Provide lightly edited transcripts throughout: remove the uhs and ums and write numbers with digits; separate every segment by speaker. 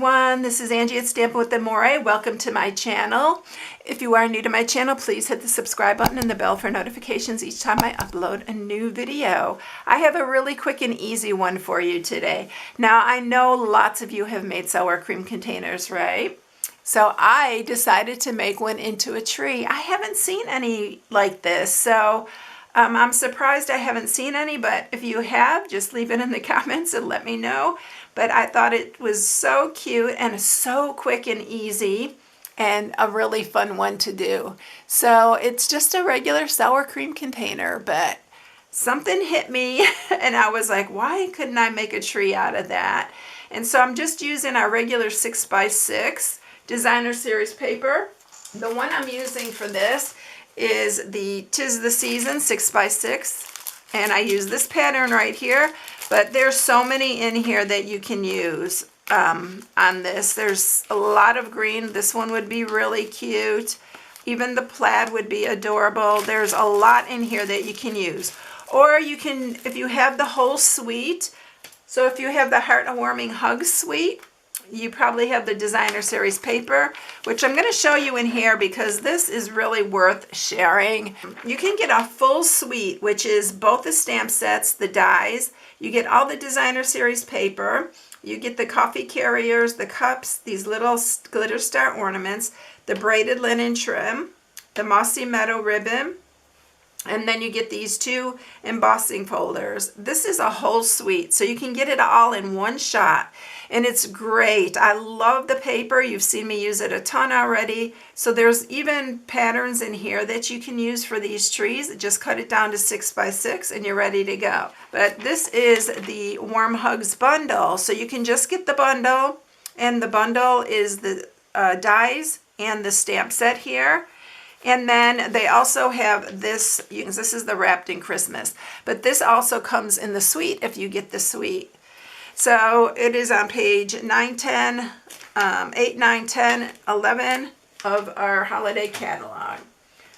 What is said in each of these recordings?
Speaker 1: everyone, this is Angie at StampingWithAmore. Welcome to my channel. If you are new to my channel, please hit the subscribe button and the bell for notifications each time I upload a new video. I have a really quick and easy one for you today. Now, I know lots of you have made sour cream containers, right? So I decided to make one into a tree. I haven't seen any like this, so I'm surprised I haven't seen any, but if you have, just leave it in the comments and let me know. But I thought it was so cute and so quick and easy and a really fun one to do. So it's just a regular sour cream container, but something hit me and I was like, why couldn't I make a tree out of that? And so I'm just using our regular 6x6 designer series paper. The one I'm using for this is the 'Tis the Season 6x6, and I use this pattern right here, but there's so many in here that you can use on this. There's a lot of green. This one would be really cute. Even the plaid would be adorable. There's a lot in here that you can use. Or you can, if you have the whole suite, so if you have the Heart-Warming Hug suite, you probably have the designer series paper, which I'm going to show you in here because this is really worth sharing. You can get a full suite, which is both the stamp sets, the dies. You get all the designer series paper. You get the coffee carriers, the cups, these little glitter star ornaments, the braided linen trim, the mossy meadow ribbon, and then you get these two embossing folders. This is a whole suite, so you can get it all in one shot, and it's great. I love the paper. You've seen me use it a ton already. So there's even patterns in here that you can use for these trees. Just cut it down to 6x6 and you're ready to go. But this is the Warm Hugs bundle. So you can just get the bundle, and the bundle is the dies and the stamp set here. And then they also have this, this is the Wrapped in Christmas, but this also comes in the suite if you get the suite. So it is on page 9, 10, 8, 9, 10, 11 of our holiday catalog.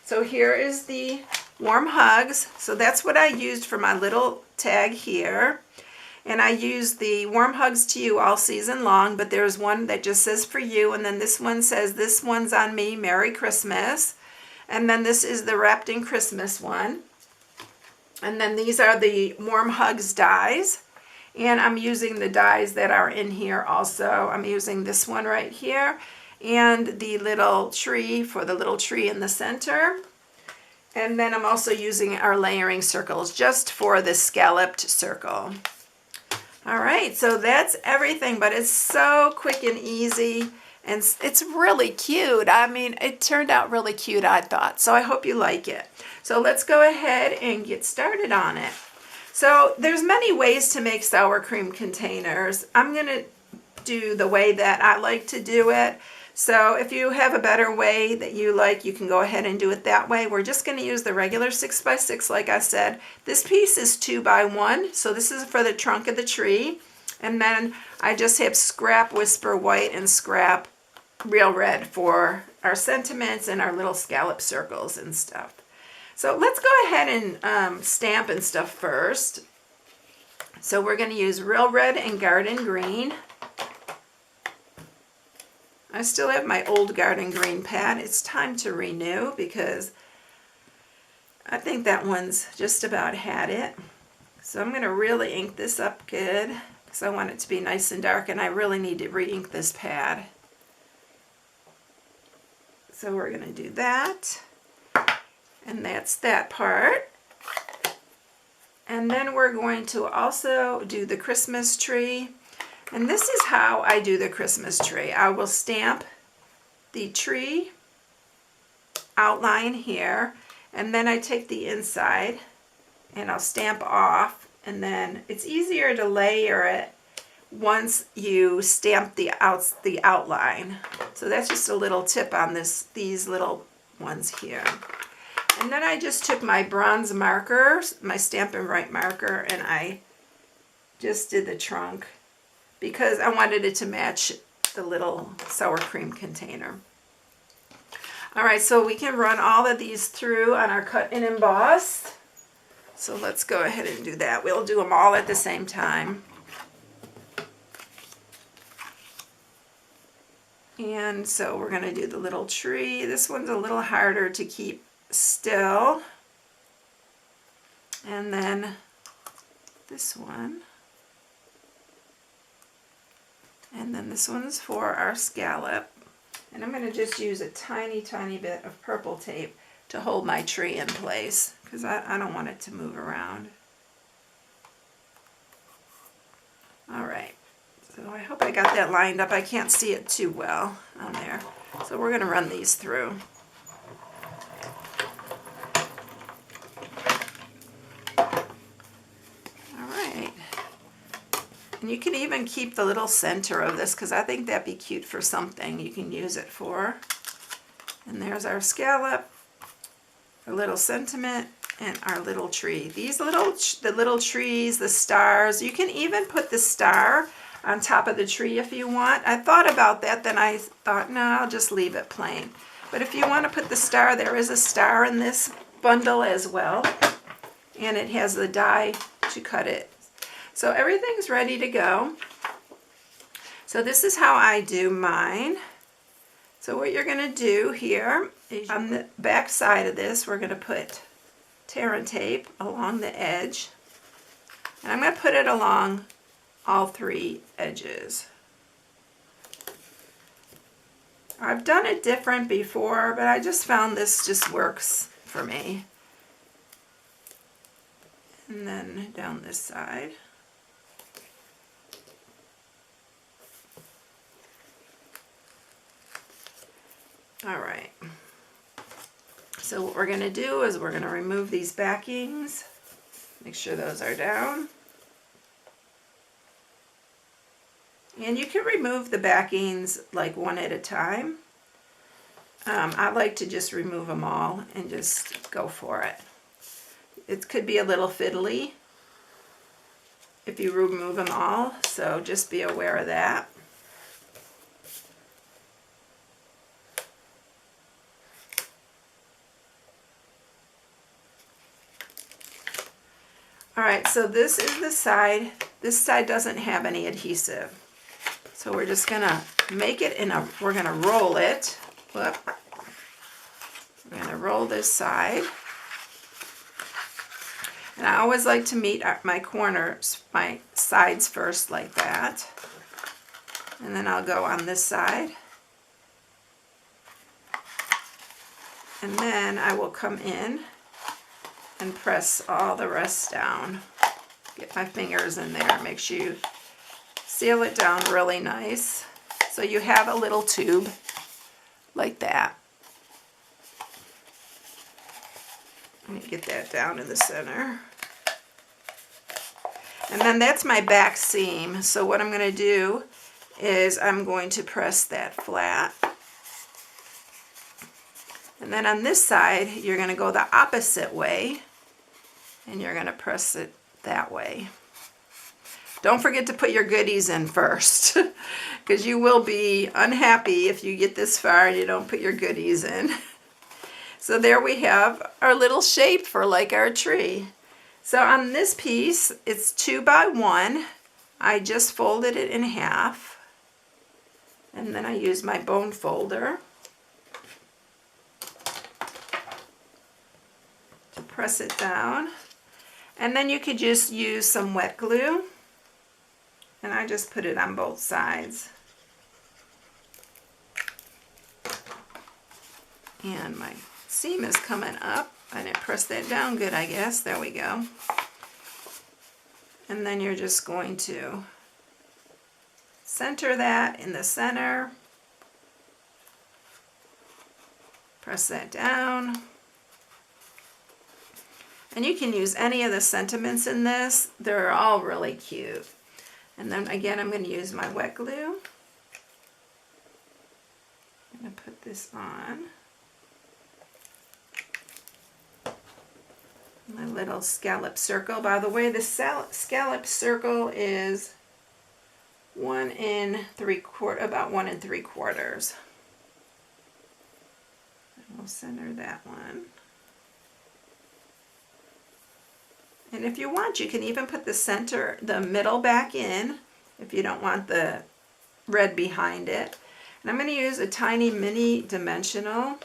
Speaker 1: So here is the Warm Hugs. So that's what I used for my little tag here. And I used the Warm Hugs to you all season long, but there's one that just says for you, and then this one says, this one's on me, Merry Christmas. And then this is the Wrapped in Christmas one. And then these are the Warm Hugs dies. And I'm using the dies that are in here also. I'm using this one right here and the little tree for the little tree in the center. And then I'm also using our layering circles just for the scalloped circle. All right, so that's everything, but it's so quick and easy. And it's really cute. I mean, it turned out really cute, I thought. So I hope you like it. So let's go ahead and get started on it. So there's many ways to make sour cream containers. I'm going to do the way that I like to do it. So if you have a better way that you like, you can go ahead and do it that way. We're just going to use the regular 6x6 like I said. This piece is 2x1. So this is for the trunk of the tree. And then I just have scrap Whisper White and scrap Real Red for our sentiments and our little scallop circles and stuff. So let's go ahead and stamp and stuff first. So we're going to use Real Red and Garden Green. I still have my old Garden Green pad. It's time to renew because I think that one's just about had it. So I'm going to really ink this up good, because I want it to be nice and dark, and I really need to re-ink this pad. So we're going to do that, and that's that part. And then we're going to also do the Christmas tree, and this is how I do the Christmas tree. I will stamp the tree outline here, and then I take the inside and I'll stamp off. And then it's easier to layer it once you stamp the outline. So that's just a little tip on these little ones here. And then I just took my bronze marker, my Stampin' Right marker, and I just did the trunk because I wanted it to match the little sour cream container. All right, so we can run all of these through on our cut and emboss. So let's go ahead and do that. We'll do them all at the same time. And so we're going to do the little tree. This one's a little harder to keep still. And then this one. And then this one's for our scallop. And I'm going to just use a tiny, tiny bit of purple tape to hold my tree in place because I don't want it to move around. All right, so I hope I got that lined up. I can't see it too well on there. So we're going to run these through. All right. And you can even keep the little center of this because I think that'd be cute for something you can use it for. And there's our scallop, our little sentiment, and our little tree. These the little trees, the stars, you can even put the star on top of the tree if you want. I thought about that, then I thought, no, I'll just leave it plain. But if you want to put the star, there is a star in this bundle as well. And it has the die to cut it. So everything's ready to go. So this is how I do mine. So what you're going to do here is on the back side of this, we're going to put tear and tape along the edge. And I'm going to put it along all three edges. I've done it different before, but I just found this just works for me. And then down this side. All right, so what we're going to do is we're going to remove these backings, make sure those are down. And you can remove the backings like one at a time. I like to just remove them all and just go for it. It could be a little fiddly if you remove them all, so just be aware of that. Alright, so this is the side. This side doesn't have any adhesive. So we're just going to make it we're going to roll it. Whoop. We're going to roll this side. And I always like to meet my corners, my sides first like that. And then I'll go on this side. And then I will come in and press all the rest down. Get my fingers in there, make sure you seal it down really nice. So you have a little tube like that. Let me get that down in the center. And then that's my back seam. So what I'm going to do is I'm going to press that flat. And then on this side, you're going to go the opposite way. And you're going to press it that way. Don't forget to put your goodies in first, because you will be unhappy if you get this far and you don't put your goodies in. So there we have our little shape for like our tree. So on this piece, it's 2 by 1. I just folded it in half. And then I use my bone folder to press it down. And then you could just use some wet glue. And I just put it on both sides. And my seam is coming up. I didn't press that down good, I guess. There we go. And then you're just going to center that in the center. Press that down. And you can use any of the sentiments in this. They're all really cute. And then again, I'm going to use my wet glue. I'm going to put this on. My little scallop circle. By the way, the scallop circle is about 1 3/4. And we'll center that one. And if you want, you can even put the middle back in if you don't want the red behind it. And I'm going to use a tiny mini dimensional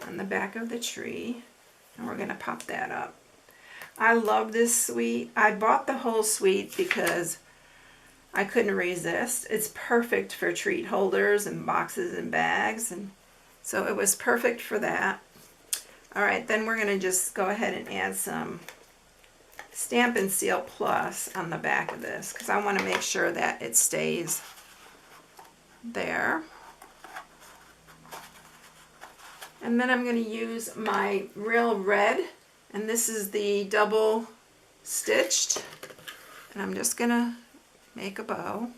Speaker 1: on the back of the tree, and we're going to pop that up. I love this suite. I bought the whole suite because I couldn't resist. It's perfect for treat holders and boxes and bags, and so it was perfect for that. All right, then we're going to just go ahead and add some Stamp and Seal Plus on the back of this because I want to make sure that it stays there. And then I'm going to use my Real Red, and this is the double stitched, and I'm just going to make a bow.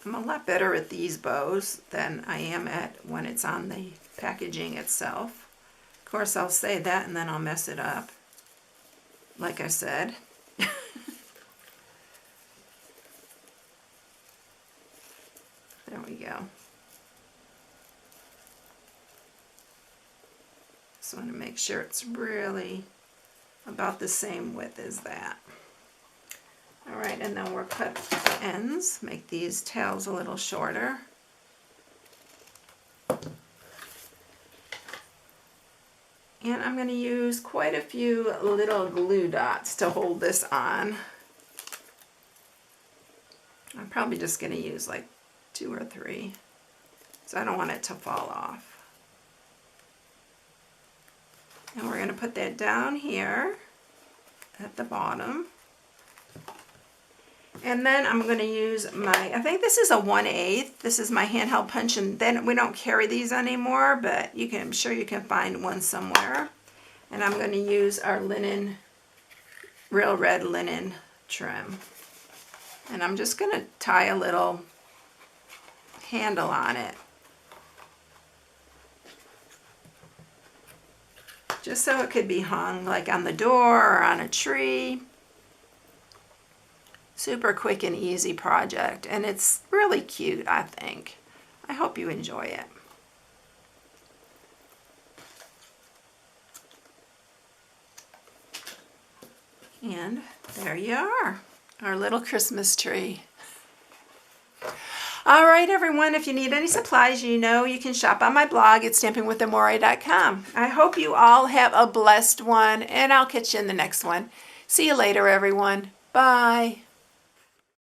Speaker 1: I'm a lot better at these bows than I am at when it's on the packaging itself. Of course, I'll say that and then I'll mess it up, like I said. There we go. Just want to make sure it's really about the same width as that. All right, and then we'll cut the ends, make these tails a little shorter. And I'm going to use quite a few little glue dots to hold this on. I'm probably just going to use like 2 or 3, so I don't want it to fall off. And we're going to put that down here at the bottom. And then I'm going to use my, I think this is a 1/8. This is my handheld punch, and then we don't carry these anymore, but I'm sure you can find one somewhere. And I'm going to use our linen, Real Red linen trim. And I'm just going to tie a little handle on it, just so it could be hung like on the door or on a tree. Super quick and easy project, and it's really cute, I think. I hope you enjoy it. And there you are, our little Christmas tree. All right, everyone, if you need any supplies, you know you can shop on my blog at StampingWithAmore.com. I hope you all have a blessed one, and I'll catch you in the next one. See you later, everyone. Bye.